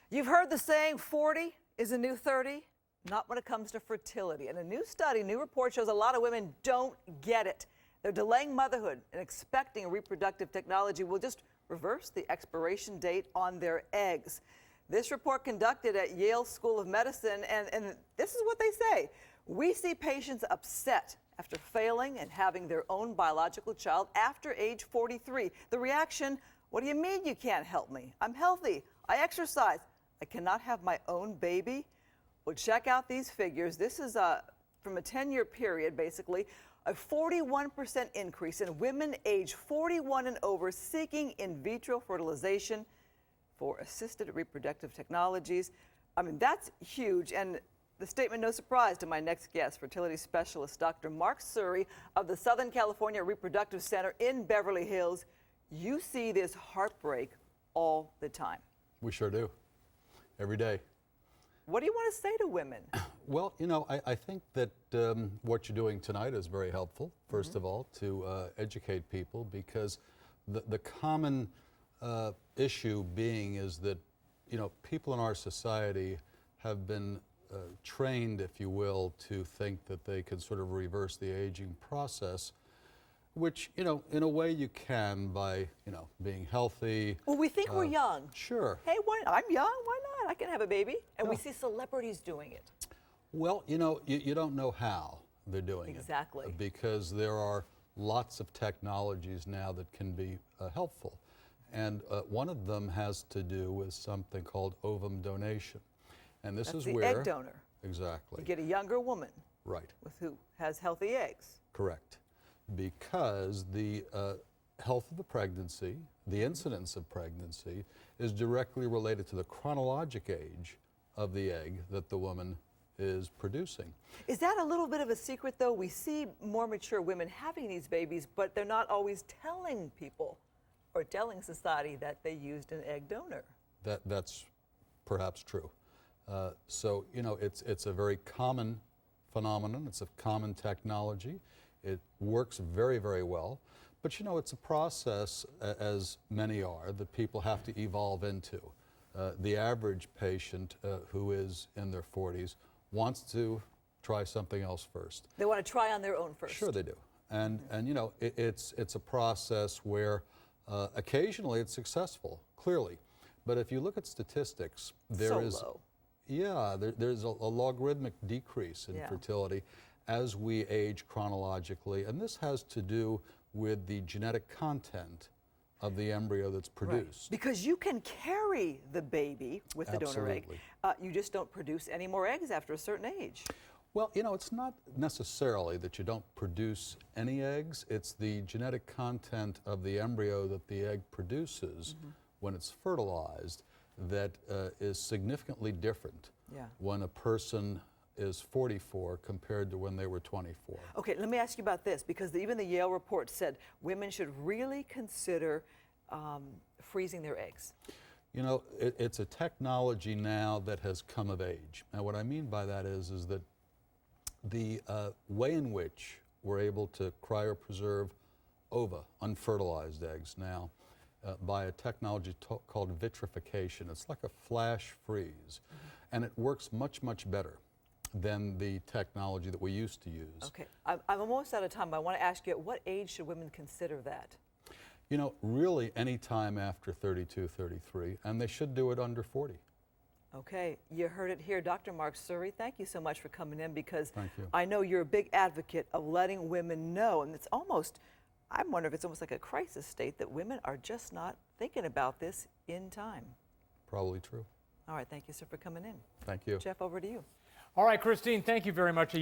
You've heard the saying 40 is a new 30? Not when it comes to fertility. And a new report shows a lot of women don't get it. They're delaying motherhood and expecting reproductive technology will just reverse the expiration date on their eggs. This report conducted at Yale School of Medicine, and this is what they say. We see patients upset after failing and having their own biological child after age 43. The reaction, what do you mean you can't help me? I'm healthy, I exercise, I cannot have my own baby? Well, check out these figures. This is from a 10-year period, basically, a 41% increase in women age 41 and over seeking in vitro fertilization for assisted reproductive technologies. I mean, that's huge. And the statement, no surprise to my next guest, fertility specialist, Dr. Mark Surrey of the Southern California Reproductive Center in Beverly Hills. You see this heartbreak all the time. We sure do. Every day. What do you want to say to women? Well, you know, I think that what you're doing tonight is very helpful, first of all, to educate people, because the common issue being is that, you know, people in our society have been trained, if you will, to think that they can sort of reverse the aging process, which, you know, in a way you can by, you know, being healthy. Well, we think we're young. Sure. Hey, I'm young, why not? I can have a baby. And we see celebrities doing it. Well, you know, you don't know how they're doing it. Exactly. Because there are lots of technologies now that can be helpful. And one of them has to do with something called ovum donation. And this That's is the where... egg donor. Exactly. You get a younger woman. Right. With who has healthy eggs. Correct. Because the health of the pregnancy, the incidence of pregnancy, is directly related to the chronologic age of the egg that the woman is producing. Is that a little bit of a secret, though? We see more mature women having these babies, but they're not always telling people or telling society that they used an egg donor. That's perhaps true. So, you know, it's a very common phenomenon. It's a common technology. It works very, very well. But, you know, it's a process, as many are, that people have to evolve into. The average patient who is in their 40s wants to try something else first. They want to try on their own first. Sure they do. And you know, it's a process where occasionally it's successful, clearly. But if you look at statistics, there's a logarithmic decrease in fertility as we age chronologically. And this has to do with the genetic content of the embryo that's produced. Right. Because you can carry the baby with the donor egg. You just don't produce any more eggs after a certain age. Well, you know, it's not necessarily that you don't produce any eggs. It's the genetic content of the embryo that the egg produces when it's fertilized that is significantly different when a person is 44 compared to when they were 24. Okay, let me ask you about this, because even the Yale report said women should really consider freezing their eggs. You know, it's a technology now that has come of age. Now, what I mean by that is that the way in which we're able to cryopreserve ova, unfertilized eggs now, by a technology called vitrification. It's like a flash freeze, and it works much, much better than the technology that we used to use. Okay, I'm almost out of time, but I want to ask you, at what age should women consider that? You know, really any time after 32, 33, and they should do it under 40. Okay, you heard it here. Dr. Mark Surrey, thank you so much for coming in, because Thank you. I know you're a big advocate of letting women know, and it's almost, I wonder if it's almost like a crisis state that women are just not thinking about this in time. Probably true. All right, thank you, sir, for coming in. Thank you. Jeff, over to you. All right, Christine, thank you very much.